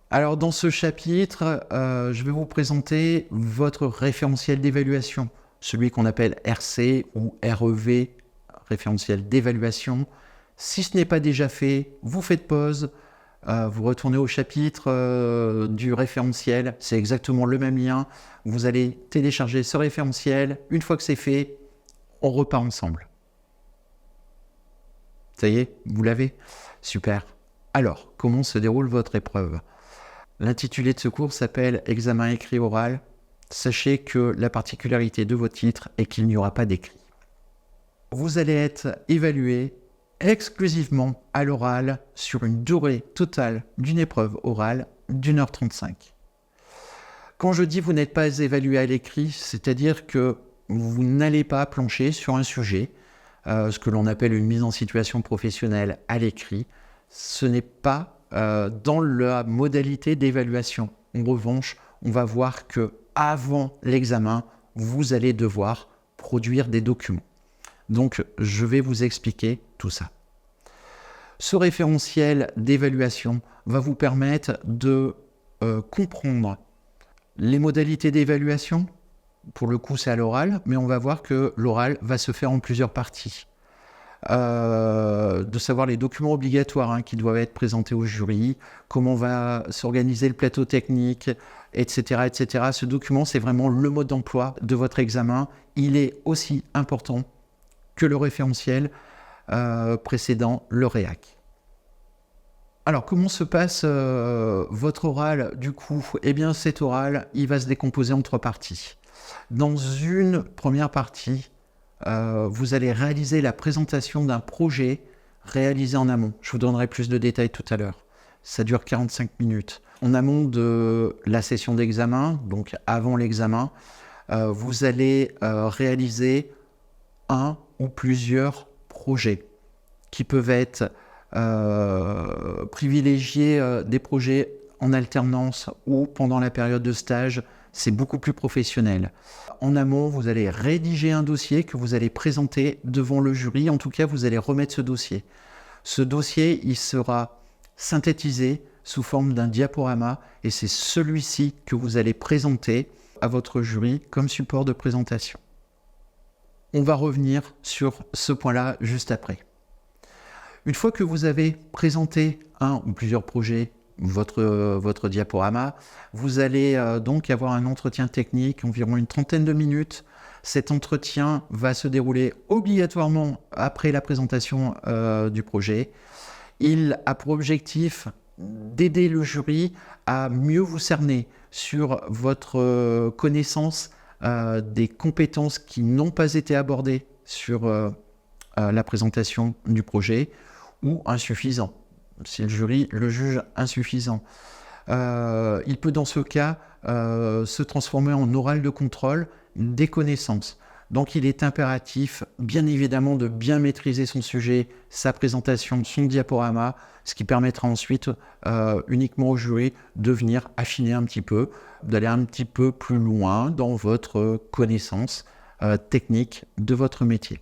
Alors dans ce chapitre, je vais vous présenter votre référentiel d'évaluation, celui qu'on appelle RC ou REV, référentiel d'évaluation. Si ce n'est pas déjà fait, vous faites pause, vous retournez au chapitre du référentiel, c'est exactement le même lien. Vous allez télécharger ce référentiel, une fois que c'est fait, on repart ensemble. Ça y est, vous l'avez? Super. Alors, comment se déroule votre épreuve? L'intitulé de ce cours s'appelle « Examen écrit oral ». Sachez que la particularité de votre titre est qu'il n'y aura pas d'écrit. Vous allez être évalué exclusivement à l'oral sur une durée totale d'une épreuve orale d'1h35. Quand je dis vous n'êtes pas évalué à l'écrit, c'est-à-dire que vous n'allez pas plancher sur un sujet, ce que l'on appelle une mise en situation professionnelle à l'écrit. Ce n'est pas dans la modalité d'évaluation. En revanche, on va voir que avant l'examen, vous allez devoir produire des documents. Donc, je vais vous expliquer tout ça. Ce référentiel d'évaluation va vous permettre de comprendre les modalités d'évaluation. Pour le coup, c'est à l'oral, mais on va voir que l'oral va se faire en plusieurs parties. De savoir les documents obligatoires qui doivent être présentés au jury, comment va s'organiser le plateau technique, etc., etc. Ce document, c'est vraiment le mode d'emploi de votre examen. Il est aussi important que le référentiel précédent, le REAC. Alors, comment se passe votre oral du coup? Eh bien, cet oral, il va se décomposer en 3 parties. Dans une première partie, vous allez réaliser la présentation d'un projet réalisé en amont. Je vous donnerai plus de détails tout à l'heure. Ça dure 45 minutes. En amont de la session d'examen, donc avant l'examen, vous allez réaliser un ou plusieurs projets qui peuvent être privilégiés des projets en alternance ou pendant la période de stage. C'est beaucoup plus professionnel. En amont, vous allez rédiger un dossier que vous allez présenter devant le jury. En tout cas, vous allez remettre ce dossier. Ce dossier, il sera synthétisé sous forme d'un diaporama et c'est celui-ci que vous allez présenter à votre jury comme support de présentation. On va revenir sur ce point-là juste après. Une fois que vous avez présenté un ou plusieurs projets, votre diaporama, vous allez donc avoir un entretien technique, environ une trentaine de minutes. Cet entretien va se dérouler obligatoirement après la présentation du projet. Il a pour objectif d'aider le jury à mieux vous cerner sur votre connaissance des compétences qui n'ont pas été abordées sur la présentation du projet ou insuffisant. Si le jury le juge insuffisant. Il peut dans ce cas se transformer en oral de contrôle des connaissances. Donc il est impératif, bien évidemment, de bien maîtriser son sujet, sa présentation, son diaporama, ce qui permettra ensuite uniquement au jury de venir affiner un petit peu, d'aller un petit peu plus loin dans votre connaissance technique de votre métier.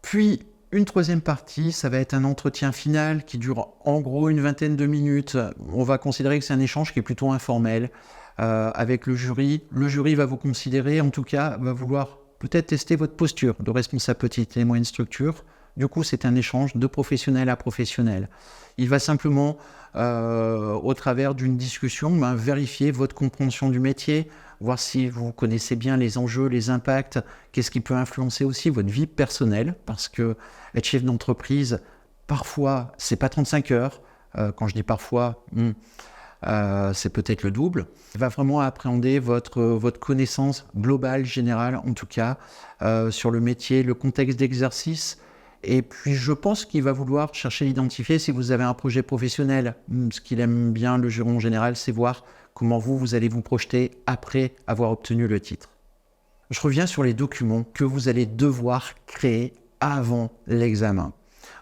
Puis, une troisième partie, ça va être un entretien final qui dure en gros une vingtaine de minutes. On va considérer que c'est un échange qui est plutôt informel avec le jury. Le jury va vous considérer, en tout cas, va vouloir peut-être tester votre posture de responsable petite et moyenne structure. Du coup, c'est un échange de professionnel à professionnel. Il va simplement, au travers d'une discussion, vérifier votre compréhension du métier, voir si vous connaissez bien les enjeux, les impacts, qu'est-ce qui peut influencer aussi votre vie personnelle, parce que être chef d'entreprise, parfois, c'est pas 35 heures. Quand je dis parfois, c'est peut-être le double. Il va vraiment appréhender votre connaissance globale, générale, en tout cas, sur le métier, le contexte d'exercice. Et puis, je pense qu'il va vouloir chercher à identifier si vous avez un projet professionnel. Ce qu'il aime bien, le jury en général, c'est voir comment vous allez vous projeter après avoir obtenu le titre. Je reviens sur les documents que vous allez devoir créer avant l'examen.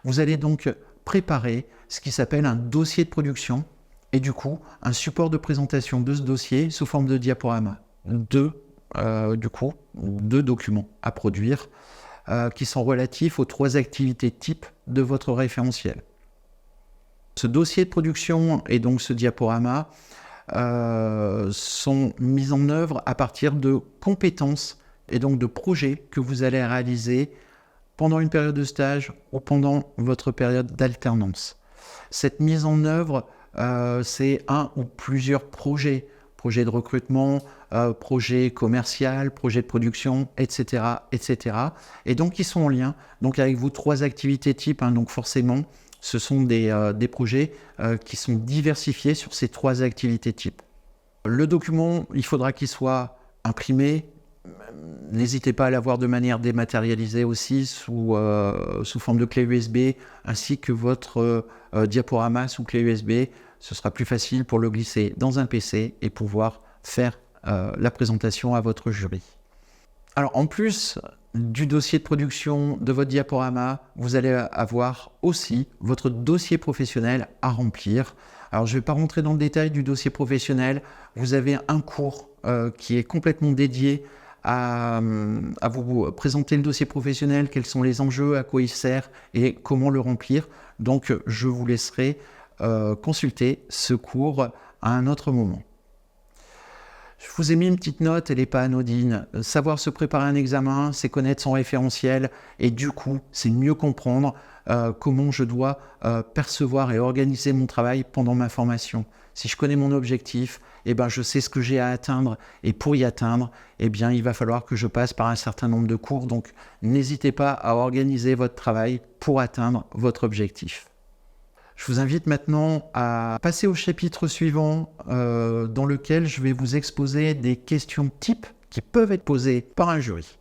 Vous allez donc préparer ce qui s'appelle un dossier de production et du coup, un support de présentation de ce dossier sous forme de diaporama. Deux documents à produire qui sont relatifs aux 3 activités types de votre référentiel. Ce dossier de production et donc ce diaporama sont mises en œuvre à partir de compétences et donc de projets que vous allez réaliser pendant une période de stage ou pendant votre période d'alternance. Cette mise en œuvre, c'est un ou plusieurs projets de recrutement, projet commercial, projet de production, etc., etc. Et donc, ils sont en lien donc, avec vos 3 activités types. Donc, forcément, ce sont des projets qui sont diversifiés sur ces 3 activités types. Le document, il faudra qu'il soit imprimé. N'hésitez pas à l'avoir de manière dématérialisée aussi, sous forme de clé USB, ainsi que votre diaporama sous clé USB. Ce sera plus facile pour le glisser dans un PC et pouvoir faire la présentation à votre jury. Alors, en plus du dossier de production de votre diaporama, vous allez avoir aussi votre dossier professionnel à remplir. Alors, je ne vais pas rentrer dans le détail du dossier professionnel. Vous avez un cours qui est complètement dédié à vous présenter le dossier professionnel, quels sont les enjeux, à quoi il sert et comment le remplir. Donc, je vous laisserai consulter ce cours à un autre moment. Je vous ai mis une petite note, elle n'est pas anodine. Savoir se préparer à un examen, c'est connaître son référentiel et du coup, c'est mieux comprendre comment je dois percevoir et organiser mon travail pendant ma formation. Si je connais mon objectif, je sais ce que j'ai à atteindre et pour y atteindre, il va falloir que je passe par un certain nombre de cours. Donc, n'hésitez pas à organiser votre travail pour atteindre votre objectif. Je vous invite maintenant à passer au chapitre suivant dans lequel je vais vous exposer des questions types qui peuvent être posées par un jury.